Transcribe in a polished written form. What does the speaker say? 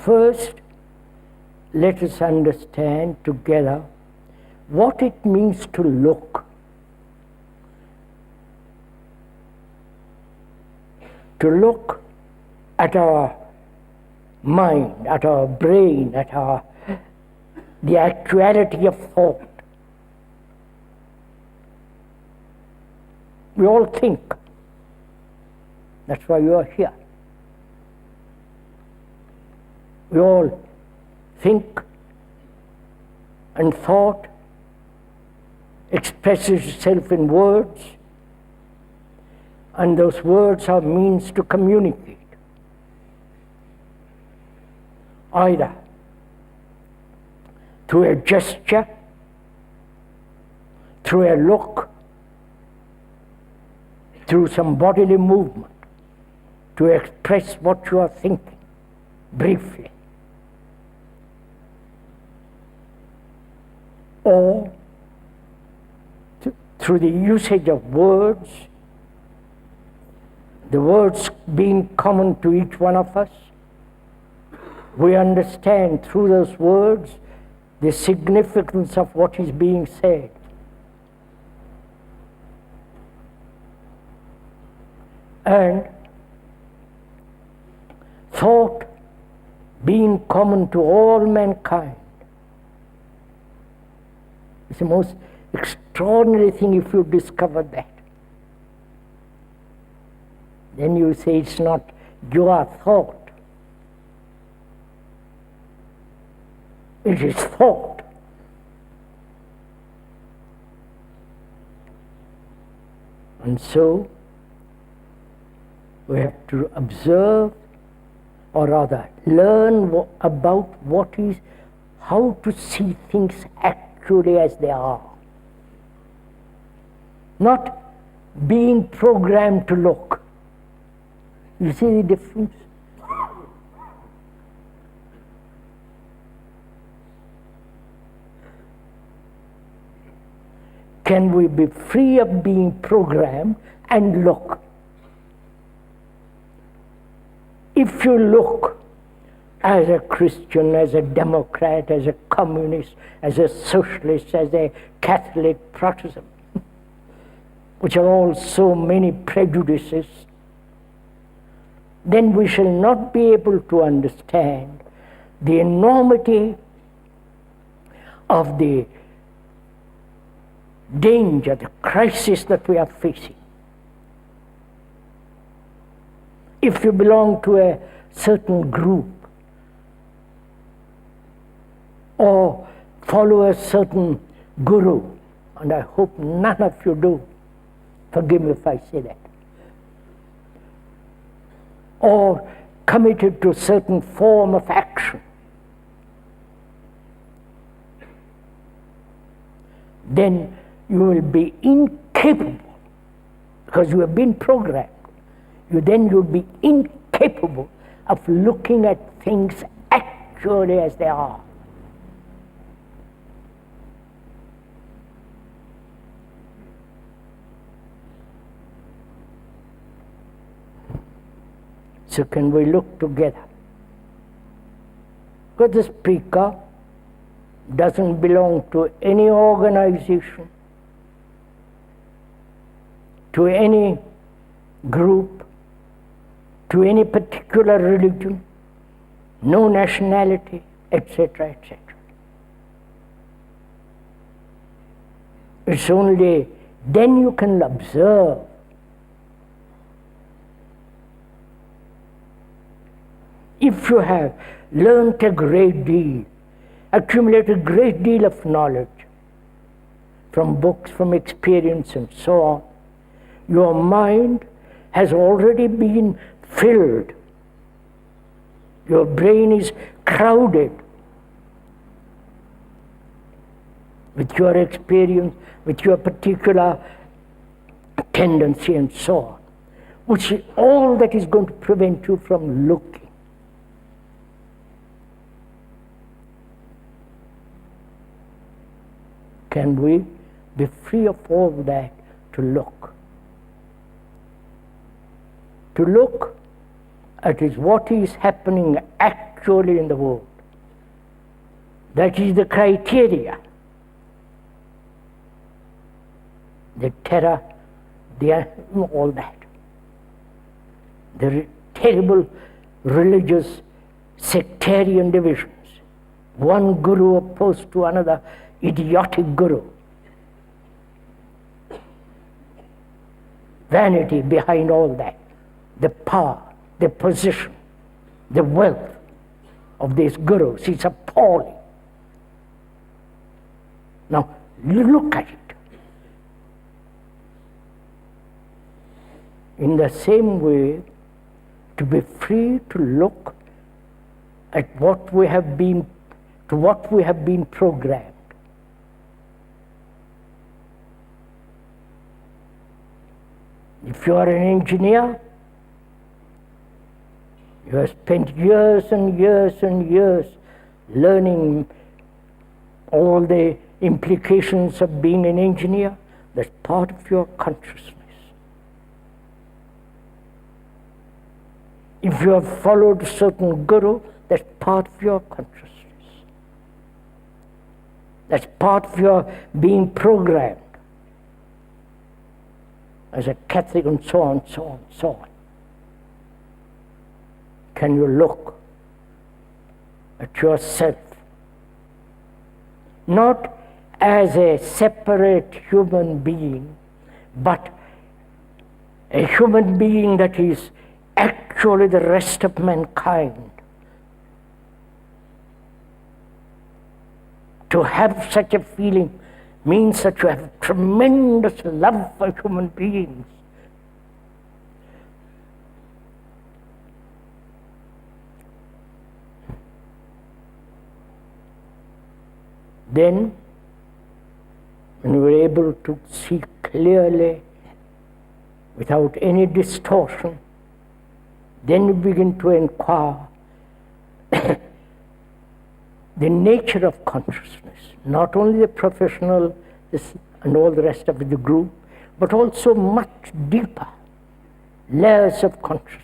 First, let us understand together what it means to look. To look at our mind, at our brain, at the actuality of thought. We all think. That's why you are here. We all think, and thought expresses itself in words, and those words are means to communicate. Either through a gesture, through a look, through some bodily movement, to express what you are thinking, briefly. Or through the usage of words, the words being common to each one of us, we understand through those words the significance of what is being said. And thought being common to all mankind, it's the most extraordinary thing if you discover that. Then you say it's not your thought. It is thought. And so, we have to observe, or rather learn about how to see things actually as they are. Not being programmed to look. You see the difference? Can we be free of being programmed and look? If you look as a Christian, as a Democrat, as a communist, as a socialist, as a Catholic, Protestant, which are all so many prejudices, then we shall not be able to understand the enormity of the danger, the crisis that we are facing. If you belong to a certain group or follow a certain guru, and I hope none of you do, forgive me if I say that, or committed to a certain form of action, then you will be incapable, because you have been programmed, you'll be incapable of looking at things actually as they are. So can we look together? Because the speaker doesn't belong to any organization, to any group, to any particular religion, no nationality, etc., etc. It's only then you can observe. If you have learnt a great deal, accumulated a great deal of knowledge from books, from experience and so on, your mind has already been filled. Your brain is crowded with your experience, with your particular tendency and so on, which is all that is going to prevent you from looking. Can we be free of all that to look? To look at what is happening actually actually in the world. That is the criteria. The terror, all that. The terrible religious sectarian divisions. One guru opposed to another idiotic guru. Vanity behind all that. The power, the position, the wealth of these gurus is appalling. Now, look at it. In the same way, to be free to look at what we have been programmed. If you are an engineer, you have spent years and years and years learning all the implications of being an engineer. That's part of your consciousness. If you have followed a certain guru, that's part of your consciousness. That's part of your being programmed as a Catholic, and so on, so on, so on. Can you look at yourself not as a separate human being, but a human being that is actually the rest of mankind? To have such a feeling means that you have tremendous love for human beings. Then, when you are able to see clearly, without any distortion, then you begin to inquire the nature of consciousness, not only the professional and all the rest of the group, but also much deeper layers of consciousness.